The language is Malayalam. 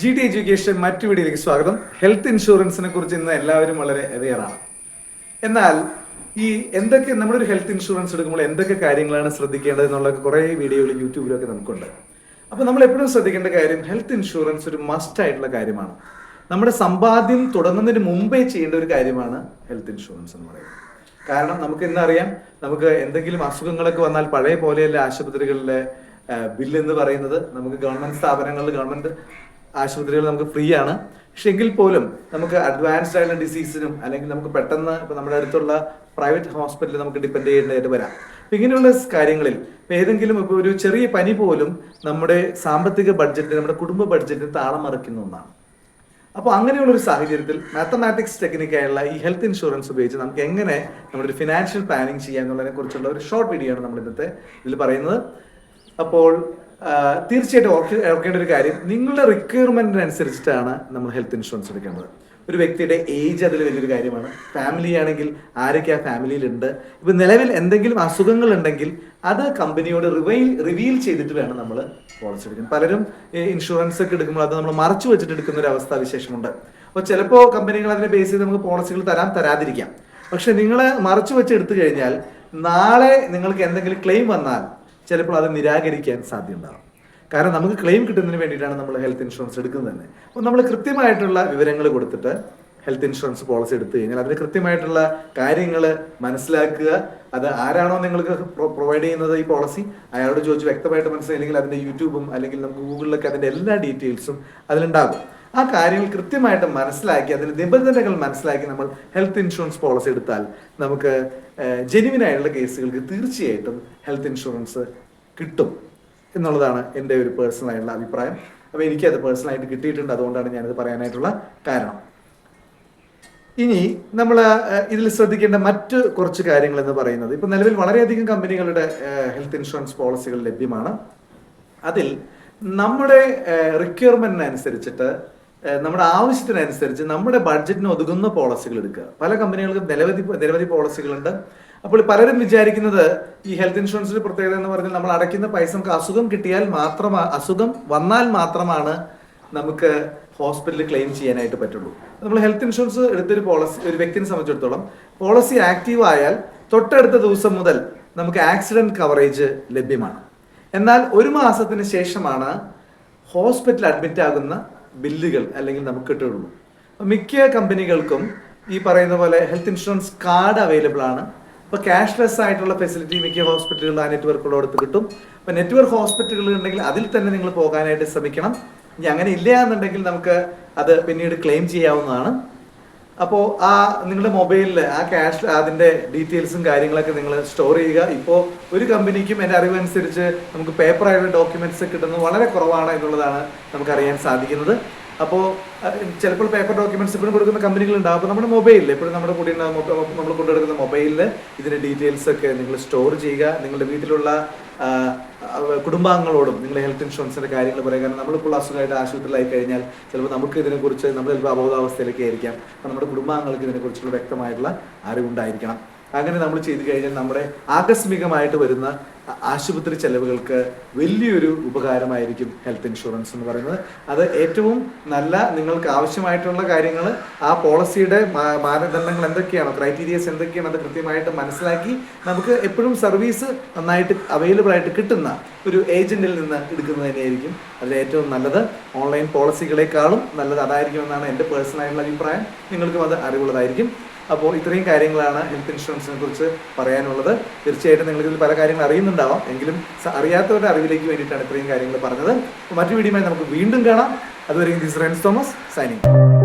ജി ടി എഡ്യൂക്കേഷൻ മറ്റു വീഡിയോയിലേക്ക് സ്വാഗതം. ഹെൽത്ത് ഇൻഷുറൻസിനെ കുറിച്ച് ഇന്ന് എല്ലാവരും വളരെ അവെയറാണ്. എന്നാൽ ഈ എന്തൊക്കെ നമ്മളൊരു ഹെൽത്ത് ഇൻഷുറൻസ് എടുക്കുമ്പോൾ എന്തൊക്കെ കാര്യങ്ങളാണ് ശ്രദ്ധിക്കേണ്ടത് എന്നുള്ള കുറേ വീഡിയോകൾ യൂട്യൂബിലൊക്കെ നമുക്കുണ്ട്. അപ്പോൾ നമ്മൾ എപ്പോഴും ശ്രദ്ധിക്കേണ്ട കാര്യം ഹെൽത്ത് ഇൻഷുറൻസ് ഒരു മസ്റ്റ് ആയിട്ടുള്ള കാര്യമാണ്. നമ്മുടെ സമ്പാദ്യം തുടങ്ങുന്നതിന് മുമ്പേ ചെയ്യേണ്ട ഒരു കാര്യമാണ് ഹെൽത്ത് ഇൻഷുറൻസ് എന്ന് പറയുന്നത്. കാരണം നമുക്ക് ഇന്നറിയാം, നമുക്ക് എന്തെങ്കിലും അസുഖങ്ങളൊക്കെ വന്നാൽ പഴയ പോലെയല്ല ആശുപത്രികളിലെ ബില്ല് എന്ന് പറയുന്നത്. നമുക്ക് ഗവൺമെന്റ് സ്ഥാപനങ്ങളിൽ ഗവൺമെന്റ് ആശുപത്രികൾ നമുക്ക് ഫ്രീ ആണ്. പക്ഷെ എങ്കിൽ പോലും നമുക്ക് അഡ്വാൻസ്ഡ് ആയിട്ടുള്ള ഡിസീസിനും അല്ലെങ്കിൽ നമുക്ക് പെട്ടെന്ന് ഇപ്പൊ നമ്മുടെ അടുത്തുള്ള പ്രൈവറ്റ് ഹോസ്പിറ്റലിൽ നമുക്ക് ഡിപ്പെൻഡ് ചെയ്യേണ്ടതായിട്ട് വരാം. അപ്പൊ ഇങ്ങനെയുള്ള കാര്യങ്ങളിൽ ഏതെങ്കിലും ഇപ്പോൾ ഒരു ചെറിയ പനി പോലും നമ്മുടെ സാമ്പത്തിക ബഡ്ജറ്റിന്, നമ്മുടെ കുടുംബ ബഡ്ജറ്റിന് താളം മറിക്കുന്ന ഒന്നാണ്. അപ്പോൾ അങ്ങനെയുള്ള ഒരു സാഹചര്യത്തിൽ മാത്തമാറ്റിക്സ് ടെക്നിക്കായുള്ള ഈ ഹെൽത്ത് ഇൻഷുറൻസ് ഉപയോഗിച്ച് നമുക്ക് എങ്ങനെ നമ്മുടെ ഒരു ഫിനാൻഷ്യൽ പ്ലാനിങ് ചെയ്യാം എന്നുള്ളതിനെ കുറിച്ചുള്ള ഒരു ഷോർട്ട് വീഡിയോ ആണ് നമ്മൾ ഇന്നത്തെ ഇതിൽ പറയുന്നത്. അപ്പോൾ തീർച്ചയായിട്ടും ഓർക്കേണ്ട ഒരു കാര്യം, നിങ്ങളുടെ റിക്വയർമെന്റിനനുസരിച്ചിട്ടാണ് നമ്മൾ ഹെൽത്ത് ഇൻഷുറൻസ് എടുക്കേണ്ടത്. ഒരു വ്യക്തിയുടെ ഏജ് അതിൽ വലിയൊരു കാര്യമാണ്. ഫാമിലി ആണെങ്കിൽ ആരൊക്കെ ആ ഫാമിലിയിലുണ്ട്, ഇപ്പൊ നിലവിൽ എന്തെങ്കിലും അസുഖങ്ങൾ ഉണ്ടെങ്കിൽ അത് കമ്പനിയോട് റിവീൽ ചെയ്തിട്ട് വേണം നമ്മൾ പോളിസി എടുക്കാൻ. പലരും ഇൻഷുറൻസ് ഒക്കെ എടുക്കുമ്പോൾ അത് നമ്മൾ മറച്ചു വെച്ചിട്ട് എടുക്കുന്ന ഒരു അവസ്ഥ വിശേഷമുണ്ട്. അപ്പോൾ ചിലപ്പോൾ കമ്പനികൾ അതിനെ ബേസ് ചെയ്ത് നമുക്ക് പോളിസികൾ തരാതിരിക്കാം. പക്ഷെ നിങ്ങൾ മറച്ചു വെച്ച് എടുത്തു കഴിഞ്ഞാൽ നാളെ നിങ്ങൾക്ക് എന്തെങ്കിലും ക്ലെയിം വന്നാൽ ചിലപ്പോൾ അത് നിരാകരിക്കാൻ സാധ്യതയുണ്ടാകും. കാരണം നമുക്ക് ക്ലെയിം കിട്ടുന്നതിന് വേണ്ടിയിട്ടാണ് നമ്മൾ ഹെൽത്ത് ഇൻഷുറൻസ് എടുക്കുന്നത് തന്നെ. അപ്പോൾ നമ്മൾ കൃത്യമായിട്ടുള്ള വിവരങ്ങൾ കൊടുത്തിട്ട് ഹെൽത്ത് ഇൻഷുറൻസ് പോളിസി എടുത്തു കഴിഞ്ഞാൽ അതിന് കൃത്യമായിട്ടുള്ള കാര്യങ്ങൾ മനസ്സിലാക്കുക. അത് ആരാണോ നിങ്ങൾക്ക് പ്രൊവൈഡ് ചെയ്യുന്നത് ഈ പോളിസി, അയാളോട് ചോദിച്ച് വ്യക്തമായിട്ട് മനസ്സിലായില്ലെങ്കിൽ അതിൻ്റെ യൂട്യൂബും അല്ലെങ്കിൽ നമുക്ക് ഗൂഗിളിലൊക്കെ അതിൻ്റെ എല്ലാ ഡീറ്റെയിൽസും അതിലുണ്ടാകും. ആ കാര്യങ്ങൾ കൃത്യമായിട്ട് മനസ്സിലാക്കി അതിൻ്റെ നിബന്ധനകൾ മനസ്സിലാക്കി നമ്മൾ ഹെൽത്ത് ഇൻഷുറൻസ് പോളിസി എടുത്താൽ നമുക്ക് ജെന്യുവിനായിട്ടുള്ള കേസുകൾക്ക് തീർച്ചയായിട്ടും ഹെൽത്ത് ഇൻഷുറൻസ് കിട്ടും എന്നുള്ളതാണ് എൻ്റെ ഒരു പേഴ്സണലായിട്ടുള്ള അഭിപ്രായം. അപ്പോൾ എനിക്കത് പേഴ്സണലായിട്ട് കിട്ടിയിട്ടുണ്ട്, അതുകൊണ്ടാണ് ഞാനത് പറയാനായിട്ടുള്ള കാരണം. ഇനി നമ്മൾ ഇതിൽ ശ്രദ്ധിക്കേണ്ട മറ്റ് കുറച്ച് കാര്യങ്ങൾ എന്ന് പറയുന്നത്, ഇപ്പം നിലവിൽ വളരെയധികം കമ്പനികളുടെ ഹെൽത്ത് ഇൻഷുറൻസ് പോളിസികൾ ലഭ്യമാണ്. അതിൽ നമ്മുടെ റിക്വയർമെന്റിനനുസരിച്ചിട്ട്, നമ്മുടെ ആവശ്യത്തിനനുസരിച്ച് നമ്മുടെ ബഡ്ജറ്റിന് ഒതുങ്ങുന്ന പോളിസികൾ എടുക്കുക. പല കമ്പനികൾക്കും നിരവധി പോളിസികളുണ്ട്. അപ്പോൾ പലരും വിചാരിക്കുന്നത് ഈ ഹെൽത്ത് ഇൻഷുറൻസിന്റെ പ്രത്യേകത എന്ന് പറഞ്ഞാൽ നമ്മൾ അടയ്ക്കുന്ന പൈസ നമുക്ക് അസുഖം വന്നാൽ മാത്രമാണ് നമുക്ക് ഹോസ്പിറ്റലിൽ ക്ലെയിം ചെയ്യാനായിട്ട് പറ്റുള്ളൂ. നമ്മൾ ഹെൽത്ത് ഇൻഷുറൻസ് എടുത്തൊരു ഒരു വ്യക്തിയെ സംബന്ധിച്ചിടത്തോളം പോളിസി ആക്റ്റീവ് ആയാൽ തൊട്ടടുത്ത ദിവസം മുതൽ നമുക്ക് ആക്സിഡന്റ് കവറേജ് ലഭ്യമാണ്. എന്നാൽ ഒരു മാസത്തിന് ശേഷമാണ് ഹോസ്പിറ്റലിൽ അഡ്മിറ്റ് ആകുന്ന ബില്ലുകൾ അല്ലെങ്കിൽ നമുക്ക് കിട്ടുള്ളൂ. മിക്ക കമ്പനികൾക്കും ഈ പറയുന്ന പോലെ ഹെൽത്ത് ഇൻഷുറൻസ് കാർഡ് അവൈലബിൾ ആണ്. ഇപ്പോൾ ക്യാഷ്ലെസ് ആയിട്ടുള്ള ഫെസിലിറ്റി മിക്ക ഹോസ്പിറ്റലുകളിൽ ആ നെറ്റ്വർക്കുള്ളടത്ത് കിട്ടും. അപ്പോൾ നെറ്റ്വർക്ക് ഹോസ്പിറ്റലുകൾ ഉണ്ടെങ്കിൽ അതിൽ തന്നെ നിങ്ങൾ പോകാനായിട്ട് ശ്രമിക്കണം. ഇനി അങ്ങനെ ഇല്ല എന്നുണ്ടെങ്കിൽ നമുക്ക് അത് പിന്നീട് ക്ലെയിം ചെയ്യാവുന്നതാണ്. അപ്പോൾ നിങ്ങളുടെ മൊബൈലിൽ അതിൻ്റെ ഡീറ്റെയിൽസും കാര്യങ്ങളൊക്കെ നിങ്ങൾ സ്റ്റോർ ചെയ്യുക. ഇപ്പോൾ ഒരു കമ്പനിക്കും എൻ്റെ അറിവനുസരിച്ച് നമുക്ക് പേപ്പറായിട്ടുള്ള ഡോക്യുമെന്റ്സ് കിട്ടുന്നത് വളരെ കുറവാണ് എന്നുള്ളതാണ് നമുക്കറിയാൻ സാധിക്കുന്നത്. അപ്പോൾ ചിലപ്പോൾ പേപ്പർ ഡോക്യുമെന്റ്സ് ഇപ്പോഴും കൊടുക്കുന്ന കമ്പനികളുണ്ടാവും. അപ്പോൾ നമ്മുടെ മൊബൈലിൽ എപ്പോഴും നമ്മുടെ കൂടി നമ്മൾ കൊണ്ടുനടക്കുന്ന മൊബൈലിൽ ഇതിൻ്റെ ഡീറ്റെയിൽസ് ഒക്കെ നിങ്ങൾ സ്റ്റോർ ചെയ്യുക. നിങ്ങളുടെ വീട്ടിലുള്ള കുടുംബാംഗങ്ങളോടും നിങ്ങൾ ഹെൽത്ത് ഇൻഷുറൻസിന്റെ കാര്യങ്ങൾ പറയുക. കാരണം നമ്മളിപ്പോൾ അസുഖമായിട്ട് ആശുപത്രിയിലായി കഴിഞ്ഞാൽ ചിലപ്പോൾ നമുക്ക് ഇതിനെക്കുറിച്ച് നമ്മൾ ചിലപ്പോൾ അബോധാവസ്ഥയിലൊക്കെ ആയിരിക്കാം. അപ്പോൾ നമ്മുടെ കുടുംബാംഗങ്ങൾക്ക് ഇതിനെക്കുറിച്ചുള്ള വ്യക്തമായിട്ടുള്ള അറിവുണ്ടായിരിക്കണം. അങ്ങനെ നമ്മൾ ചെയ്തു കഴിഞ്ഞാൽ നമ്മുടെ ആകസ്മികമായിട്ട് വരുന്ന ആശുപത്രി ചെലവുകൾക്ക് വലിയൊരു ഉപകാരമായിരിക്കും ഹെൽത്ത് ഇൻഷുറൻസ് എന്ന് പറയുന്നത്. അത് ഏറ്റവും നല്ല നിങ്ങൾക്ക് ആവശ്യമായിട്ടുള്ള കാര്യങ്ങൾ, ആ പോളിസിയുടെ മാനദണ്ഡങ്ങൾ എന്തൊക്കെയാണോ, ക്രൈറ്റീരിയസ് എന്തൊക്കെയാണ്, അത് കൃത്യമായിട്ട് മനസ്സിലാക്കി നമുക്ക് എപ്പോഴും സർവീസ് നന്നായിട്ട് അവൈലബിൾ ആയിട്ട് കിട്ടുന്ന ഒരു ഏജന്റിൽ നിന്ന് എടുക്കുന്നത് തന്നെയായിരിക്കും അതിൽ ഏറ്റവും നല്ലത്. ഓൺലൈൻ പോളിസികളെക്കാളും നല്ലത് അതായിരിക്കുമെന്നാണ് എൻ്റെ പേഴ്സണലായിട്ടുള്ള അഭിപ്രായം. നിങ്ങൾക്കും അത് അറിവുള്ളതായിരിക്കും. അപ്പോൾ ഇത്രയും കാര്യങ്ങളാണ് ഹെൽത്ത് ഇൻഷുറൻസിനെ കുറിച്ച് പറയാനുള്ളത്. തീർച്ചയായിട്ടും നിങ്ങൾക്ക് ഇതിൽ പല കാര്യങ്ങൾ അറിയുന്നുണ്ടാവാം, എങ്കിലും അറിയാത്തവരുടെ അറിവിലേക്ക് വേണ്ടിയിട്ടാണ് ഇത്രയും കാര്യങ്ങൾ പറഞ്ഞത്. മറ്റു വീഡിയോയുമായി നമുക്ക് വീണ്ടും കാണാം. അതുവരെയും ദിസ് റെൻസ് തോമസ് സൈനിങ്.